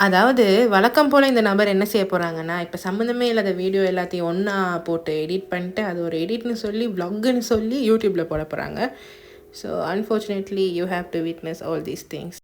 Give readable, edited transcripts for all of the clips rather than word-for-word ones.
அதாவது வழக்கம் போல் இந்த நபர் என்ன செய்ய போகிறாங்கன்னா, இப்போ சம்மந்தமே இல்லாத வீடியோ எல்லாத்தையும் ஒன்றா போட்டு எடிட் பண்ணிட்டு அது ஒரு எடிட்னு சொல்லி வ்ளாகுன்னு சொல்லி யூடியூப்பில் போட போகிறாங்க. So unfortunately you have to witness all these things.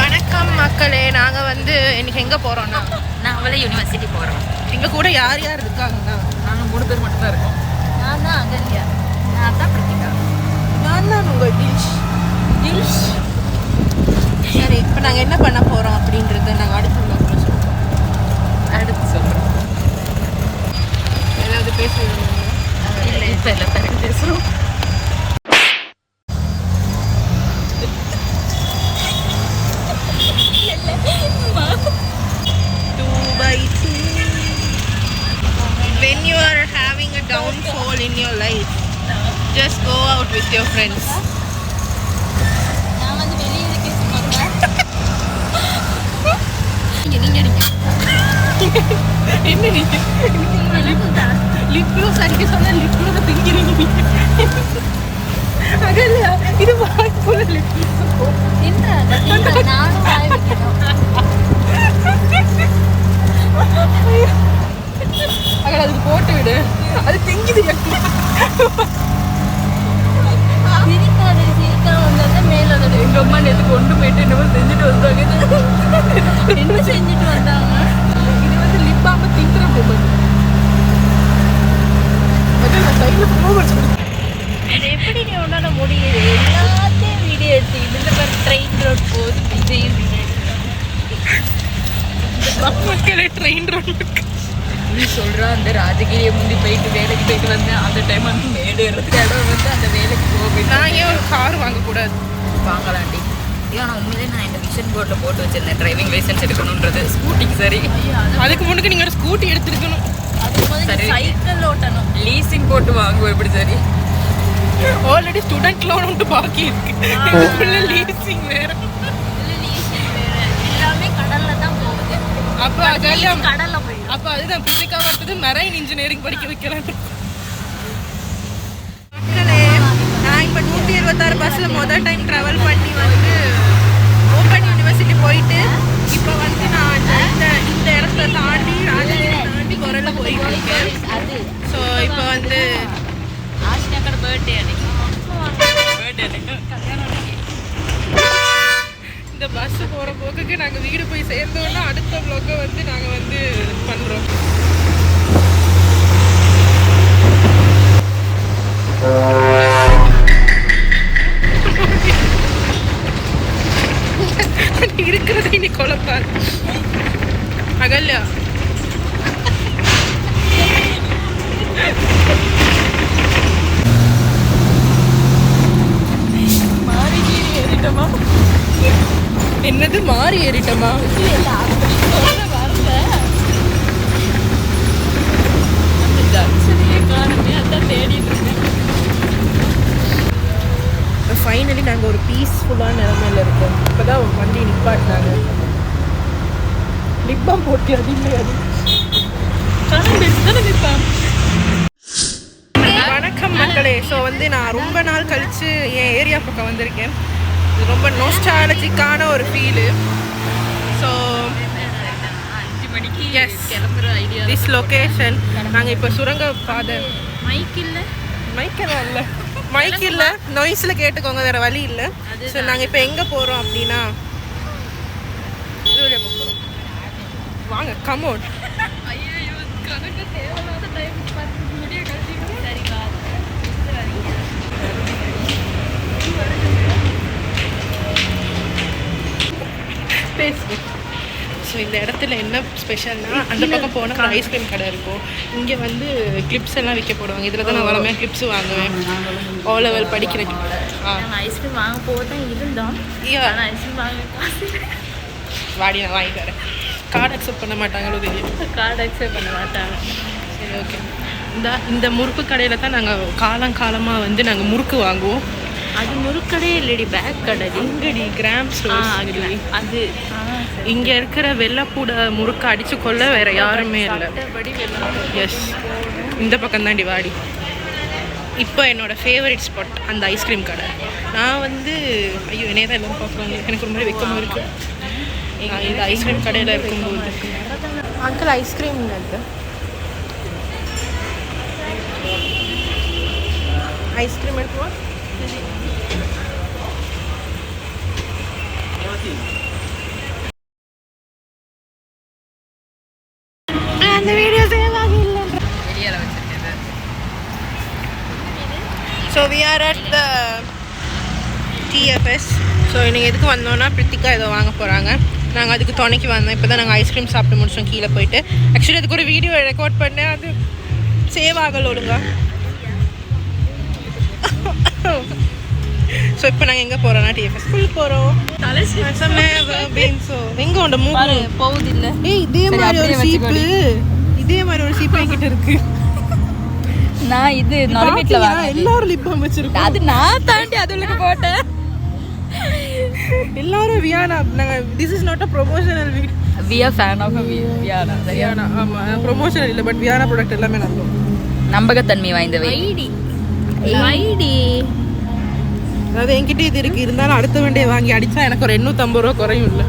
வணக்கம் மக்களே, நாங்கள் வந்து இன்னைக்கு எங்கே போகிறோன்னா நாங்களே யூனிவர்சிட்டி போகிறோம். எங்கள் கூட யார் யார் இருக்காங்கன்னா நாங்கள் 3 பேர் மட்டும் தான் இருக்கோம். நான் தான் அகல்யா, நான் தான் பிரத்திகா, நான் தான் உங்கள் டில்ஷ். சரி, இப்போ நாங்கள் என்ன பண்ண போகிறோம் அப்படின்றத நாங்கள் அடுத்து சொல்கிறோம். ஏதாவது பேசுகிறோம்? இல்லை, இப்போ இல்லை, பேசுகிறோம். When you are having a downfall in your life, just go out with your friends. நான் வந்து வெளியே இருக்கேன் சொன்னாங்க. நீங்க என்ன லிப் க்ளோஸ் அடிக்க சொன்னா லிப் க்ளோஸ் திங்கிறீங்க. அதல்ல இது வாய் போல லிப் க்ளோஸ் என்ன நானும் வாய் வைக்கணும். அகல அதுக்கு போட்டு விடு, அது திங்குது. சிரிக்கா வந்தது மேல எங்க அம்மா நேற்று கொண்டு போயிட்டு என்னமோ செஞ்சுட்டு வந்தாங்க. என்ன செஞ்சுட்டு வந்தாங்க? இது வந்து லிப் பாம்ப திங்குற பொம்மை. அது எப்படி நீ உன்னால முடியுது? எல்லாத்தையும் வீடியோ எடுத்து இந்த மாதிரி ட்ரெயின் ரோட் போகுது, விஜயும் மக்களே ட்ரெயின் ரோட் நீ சொல்கிறா. அந்த ராஜகிரியை முந்தி போயிட்டு வேலைக்கு போயிட்டு வந்தேன். அந்த டைம் வந்து மேடு ஏறதுக்கு இடம் வந்து அந்த வேலைக்கு போக நான் ஏன் ஒரு கார் வாங்கக்கூடாது? வாங்கலாண்டி. ஆனால் உண்மையிலே நான் இந்த விஷன் போர்டில் போட்டு வச்சிருந்தேன் டிரைவிங் லைசன்ஸ் எடுக்கணுன்றது ஸ்கூட்டிக்கு. சரி, அதுக்கு முன்னுக்கு நீங்கள் ஒரு ஸ்கூட்டி எடுத்துருக்கணும். சரி, சைக்கிள் ஓட்டணும். லீசிங் போட்டு வாங்குவோம் எப்படி? சரி, ஆல்ரெடி ஸ்டூடெண்ட் லோன் உண்டு பாக்கி இருக்கு, லீசிங் வேற. எல்லாமே கடல்ல தான் போகுது. அப்போ அதெல்லாம் கடல்ல போயிடும். அப்போ அதுதான் பிசிக்கா வரது மெரைன் இன்ஜினியரிங் படிக்க வைக்கலாம். மக்களே, நான் இப்போ 126 பஸ்ஸில் முதல் டைம் ட்ராவல் பண்ணி வந்து ஓப்பன் யூனிவர்சிட்டி போயிட்டு இப்போ வந்து நான் இந்த இடத்த தாண்டி ராஜகிரி தாண்டி குரலில் போயிட்டு இருக்கேன். ஸோ இப்போ வந்து ஆஷினாக்கோட பர்த்டே அன்னைக்கு இந்த பஸ் போகிற போக்குக்கு நாங்கள் வீடு போய் சேர்ந்தோன்னா அடுத்த வ்ளாகை வந்து நாங்கள் வந்து பண்ணுறோம். இருக்கிறத இனி குழப்பாரு. அகல்யா, என்னது மாறி ஏறிட்டமா? ஃபைனலி நாங்கள் ஒரு பீஸ்ஃபுல்லான நிலைமையில் இருக்கோம். இப்போ தான் வண்டி நிப்பாட்டினாங்க. லிப் பாம் போட்டு அது இல்லை, அது வணக்கம் மக்களே. ஸோ வந்து நான் ரொம்ப நாள் கழித்து என் ஏரியா பக்கம் வந்திருக்கேன். இது ரொம்ப நோஸ்டாலஜிக்கான ஒரு ஃபீலு. ஸோ 5 மணிக்கு எஸ், கிளம்புற ஐடியா. திஸ் லொக்கேஷன் நாங்கள் இப்போ சுரங்க பாதை மைக் இல்லை, மைக் இல்லை, நாய்ஸில் கேட்டுக்கோங்க, வேறு வழி இல்லை. ஸோ நாங்கள் இப்போ எங்கே போகிறோம் அப்படின்னா போகிறோம். வாங்க, கமோட். கணக்கு தேவையில்லாத டைம் முடிய கழிச்சிட்டு சரிங்களா? பேசுவோம். ஸோ இந்த இடத்துல என்ன ஸ்பெஷல்னா, அந்த பக்கம் போனால் ஒரு ஐஸ்கிரீம் கடை இருக்கும். இங்கே வந்து கிளிப்ஸ் எல்லாம் விற்க போடுவாங்க. இதில் தான் நான் வளமையாக கிளிப்ஸ் வாங்குவேன். ஓ லெவல் படிக்கிற ஐஸ்கிரீம் வாங்க போதான் இருந்தோம். ஆனால் ஐஸ்கிரீம் வாங்க காசு வாடி, நான் வாங்கி தரேன். கார்டு அக்செப்ட் பண்ண மாட்டாங்களோ தெரியும். கார்டு அக்செப்ட் பண்ண மாட்டாங்க. சரி, ஓகே. இந்த முறுக்கு கடையில் தான் நாங்கள் காலங்காலமாக வந்து நாங்கள் முறுக்கு வாங்குவோம். அது முறுக்கடே இல்லடி, பேக் கடை. இங்கடி கிராம்ஸ் அது இங்கே இருக்கிற வெள்ளைப்பூட முறுக்கு அடித்து கொள்ள வேறு யாருமே இல்லை. எஸ், இந்த பக்கம் தாண்டி வாடி. இப்போ என்னோடய ஃபேவரட் ஸ்பாட் அந்த ஐஸ்கிரீம் கடை. நான் வந்து ஐயோ என்னைய தான் எல்லோரும் பார்க்குறாங்க, எனக்கு ஒரு மாதிரி வெக்கமாக இருக்குது. இந்த ஐஸ்கிரீம் கடையில் இருக்கும்போது அங்கிள் ஐஸ்கிரீம் இருக்கு, ஐஸ்கிரீம் எடுக்குவா. அந்த வீடியோ சேவ் ஆகல. வெளியால வச்சிருக்கேன். So we are at the TFS. ஸோ நீங்கள் எதுக்கு வந்தோன்னா பிரித்திகா ஏதோ வாங்க போகிறாங்க. நாங்கள் அதுக்கு துணைக்கு வந்தோம். இப்போ தான் நாங்கள் ஐஸ்கிரீம் சாப்பிட்டு முடிச்சோம் கீழே போயிட்டு. ஆக்சுவலி அதுக்கு ஒரு வீடியோ ரெக்கார்ட் பண்ணேன், அது சேவ் ஆகல ஒழுங்கா. ஸோ இப்போ நாங்கள் எங்கே போகிறோன்னா TFS ஸ்கூல் போகிறோம். எங்கே உண்ட மூணு போகுது இல்லை. ஏய் இதே மாதிரி ஒரு சீப்பு, இதே மாதிரி ஒரு சீப்பு என்கிட்ட இருக்கு. நான் இது நார்மேட்ல வாங்க எல்லாரும் லிப் பாம் வச்சிருக்கோம். அது நான் தாண்டி அதுக்கு போட்டேன். எல்லாரும் வியானா. நாங்க this is not a promotional video. we are fan of Viana. Viana ஆமா, ப்ரொமோஷனல் இல்ல, பட் வியானா ப்ராடக்ட் எல்லாமே நல்லது, நம்பகத்தன்மை வாய்ந்தவை. ஐடி அதாவது என்கிட்ட இது இருக்கு, இருந்தாலும் அடுத்த வண்டியை வாங்கி அடிச்சா எனக்கு ஒரு 850 ரூபா குறையும் இல்லை.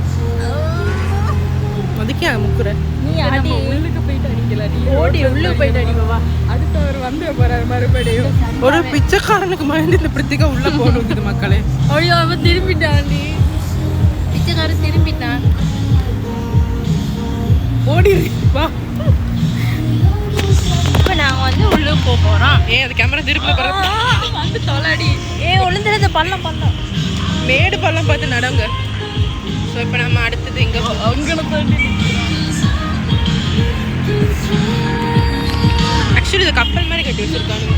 அதுக்கே முக்குற நீ ஆடி உள்ளுக்கு போயிட்டு அடிக்கல, நீ ஓடி உள்ளுக்கு போயிட்டு அடிக்கவா. அடுத்து அவர் வந்து போறாரு மறுபடியும். ஒரு பிச்சைக்காரனுக்கு மயந்து இந்த பிரித்திகா உள்ள போடுது மக்களே. ஐயோ அவன் திரும்பிட்டான், நீ பிச்சைக்காரன் திரும்பிட்டான். ஓடி வா. இப்போ நாங்கள் வந்து உள்ளுக்கு போக போகிறோம். ஏன் அது கேமரா திருப்பி பறந்து வந்து தொலைடி. உளுந்துறது பள்ளம் பள்ளம் மேடு பள்ளம் பார்த்து நடங்க. ஸோ இப்போ நம்ம அடுத்தது எங்கே ஆக்சுவலி இது கப்பல் மாதிரி கட்டி வச்சுருக்காங்க.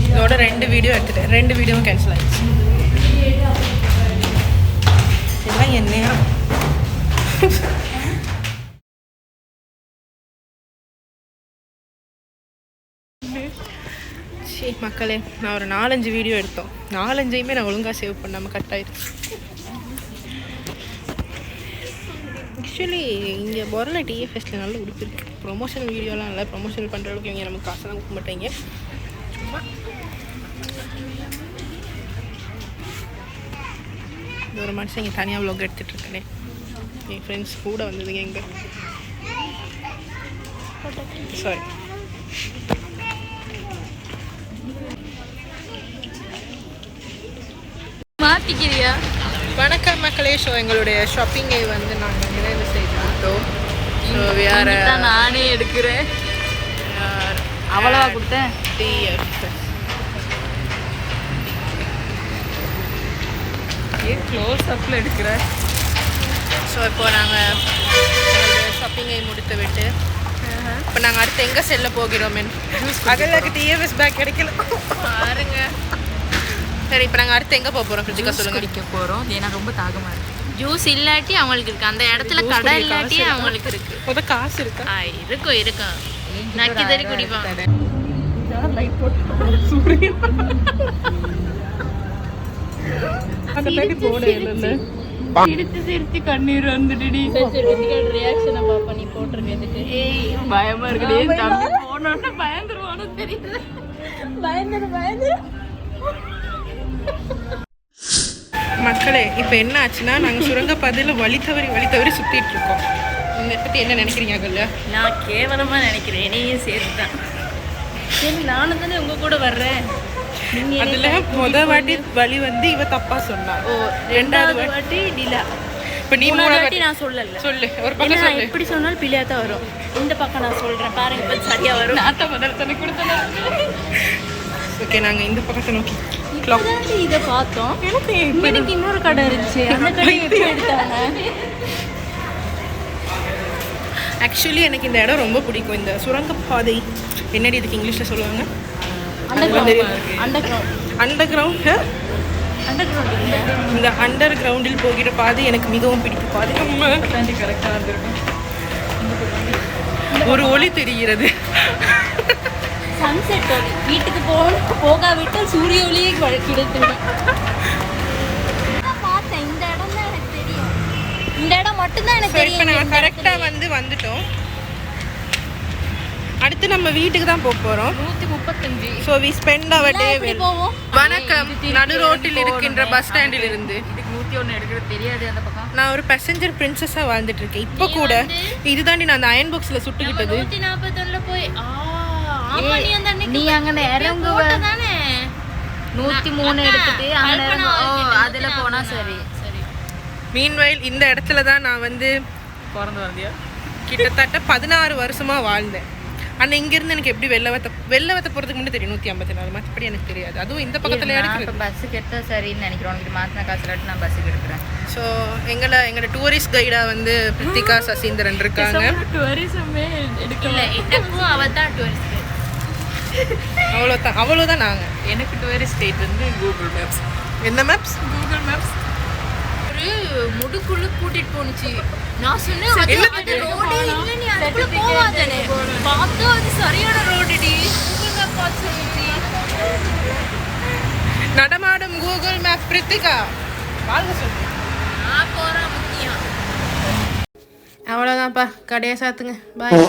இதோட 2 வீடியோ எடுத்துட்டேன், 2 வீடியோவும் கேன்சல் ஆகிடுச்சு. இதெல்லாம் என்னையா சரி மக்களே, நான் ஒரு 4-5 வீடியோ எடுத்தோம். 4-5யுமே நான் ஒழுங்காக சேவ் பண்ணாமல் கட் ஆயிடுச்சு. ஆக்சுவலி இங்கே பொருளை TFSல நல்ல உடுப்பு இருக்குது. ப்ரொமோஷன் வீடியோலாம் இல்லை, ப்ரொமோஷன் பண்ணுற அளவுக்கு இவங்க நமக்கு காசெல்லாம் கொடுக்க மாட்டாங்க. சும்மா இந்த ஒரு மனுஷன் இங்கே தனியாக vlog எடுத்துகிட்டு இருக்கேனே. என் ஃப்ரெண்ட்ஸ் கூட வந்ததுங்க எங்கே சாரி மாத்திக்கிறியா. வணக்கம் மக்களே. ஷோ எங்களுடைய ஷாப்பிங்கை வந்து நாங்கள் நிறைவு செய்துவிட்டோம். ஸோ வேறு நானே எடுக்கிறேன். அவ்வளவா கொடுத்தேன். TFS ஏன் க்ளோஸ் அப்பில் எடுக்கிறேன். ஸோ இப்போது நாங்கள் ஷாப்பிங்கை முடித்து விட்டு இப்போ நாங்கள் அடுத்து எங்கே செல்ல போகிறோம்? அகலுக்கு TFS பேக் கிடைக்கல பாருங்க. சரி இப்போ நாங்கள் அடுத்து எங்கே போக போகிறோம்? ஃப்ரிட்ஜுக்காக சொல்லுங்க. குடிக்க போகிறோம். ஏன்னா ரொம்ப தாகமாக இருக்குது. ஜூஸ் இல்லாட்டி அவங்களுக்கு இருக்கு, அந்த இடத்துல கடை இல்லாட்டி அவங்களுக்கு இருக்கு. முத காசு இருக்கா? இருக்கும் இருக்கும். நக்கி தறி குடிப்பாங்க. லைட் போட்டு சூரியன் அந்த பேட்டி போட இல்லைல்ல. சிரிச்சு சிரிச்சு கண்ணீர் வந்துடுடி. ரியாக்ஷனை பாப்பா நீ போட்டுருக்கிறதுக்கு. பயமா இருக்குடி. தம்பி போனோன்னு பயந்துருவானு தெரியுது. பயந்துரு மக்களே இப்போ என்ன ஆச்சுன்னா, நாங்கள் சுரங்கப்பாதையில் வழி தவறி சுற்றிட்டு இருக்கோம். இதை பற்றி என்ன நினைக்கிறீங்க? அகல்ல நான் கேவலமா நினைக்கிறேன், என்னையும் சேர்த்துதான். சரி நானும் தானே உங்க கூட வர்றேன். அதில் மொதல் வாட்டி வழி வந்து இவ தப்பா சொன்னா. ஓ, 2வது வாட்டி டிலா. இப்போ நீ 3வது வாட்டி நான் சொல்லல. சொல்லு, ஒரு பக்கம் நான் சொல்லு. எப்படி சொன்னாலும் பிள்ளையா தான் வரும். இந்த பக்கம் நான் சொல்றேன் பாருங்க, இப்போ சரியா வரும். நாத்த முதல்ல சொல்லி கொடுத்தேன். ஓகே, நாங்கள் இந்த பக்கத்தை நோக்கி இப்போதாண்டி இதை பார்த்தோம். எனக்கு இன்னொரு கடை இருந்துச்சு, அந்த கடை எப்படி எடுத்தாங்க? ஆக்சுவலி எனக்கு இந்த இடம் ரொம்ப பிடிக்கும். இந்த சுரங்கப்பாதை என்னடி இதுக்கு இங்கிலீஷில் சொல்லுவாங்க? Under ground. இந்த அண்டர் கிரவுண்டில் போகிற பாதை எனக்கு மிகவும் பிடிக்கும். பாதை கரெக்டாக வந்திருக்கும். ஒரு ஒளி தெரிகிறது. சன்செட் ஒளி. வீட்டுக்கு போகாவிட்டால் சூரிய ஒளியே கிடைத்துவிடும். பார்த்தேன், இந்த இடம் தான் எனக்கு தெரியும். இந்த இடம் மட்டும்தான் எனக்கு இப்போ தெரியும். நாங்கள் கரெக்டாக வந்துட்டோம். அடுத்து நம்ம வீட்டுக்கு தான் போக போகிறோம். 135. So we spend our day well. போவோம். வணக்கம். நடு ரோட்டில் இருக்கின்ற பஸ் ஸ்டாண்டில் இருந்து இதுக்கு 101 எடுக்கிறது தெரியாது அந்த பக்கம். நான் ஒரு பேசஞ்சர் பிரின்சஸாக வாழ்ந்துட்டு இருக்கேன். இப்போ கூட இதுதாண்டி நான் அந்த அயன் பாக்ஸில் சுட்டுக்கிட்டது. 141 போய் ஆமா நீ அந்த அன்னைக்கு நீ அங்க இறங்குவ தானே 103 எடுத்துட்டு அங்க அதுல போனா சரி. மீன்வயல் இந்த இடத்துல தான் நான் வந்து பிறந்து வந்தியா? கிட்டத்தட்ட 16 வருஷமா வாழ்ந்தேன். ஆனால் இங்கேருந்து எனக்கு எப்படி வெள்ளவத்தை போகிறதுக்கு முன்னாடி தெரியும் 154. மற்றபடி எனக்கு தெரியாது. அதுவும் இந்த பக்கத்தில் இப்போ பஸ்ஸுக்கு எடுத்தால் சரின்னு நினைக்கிறோம். உனக்கு மாற்றின காசுலாட்டு நான் பஸ்ஸுக்கு எடுக்கிறேன். ஸோ எங்களோட டூரிஸ்ட் கைடாக வந்து பிரித்திகா சசீந்திரன் இருக்காங்க. டூரிசமே எடுக்கல. எனக்கும் அவள் தான் டூரிஸ்ட். அவ்வளோதான் நாங்கள். எனக்கு டூரிஸ்ட் ஸ்டேட் வந்து கூகுள் மேப்ஸ். என்ன மேப்ஸ்? Google maps. ஒரு முடுக்குள்ள கூட்டிட்டு போனுச்சு. நான் சொன்னேன் அது ரோடே இல்ல, நீ அதுக்குள்ள போவாதே. பார்த்தா அது சரியான ரோடுடி. கூகுள் மேப் பார்த்து சொல்லுச்சு. நடமாடும் கூகுள் மேப் பிரித்திகா வாழ்க சொல்லு. நான் போறேன் முக்கியம். அவ்வளோதான்ப்பா, கடையை சாத்துங்க. பாய்.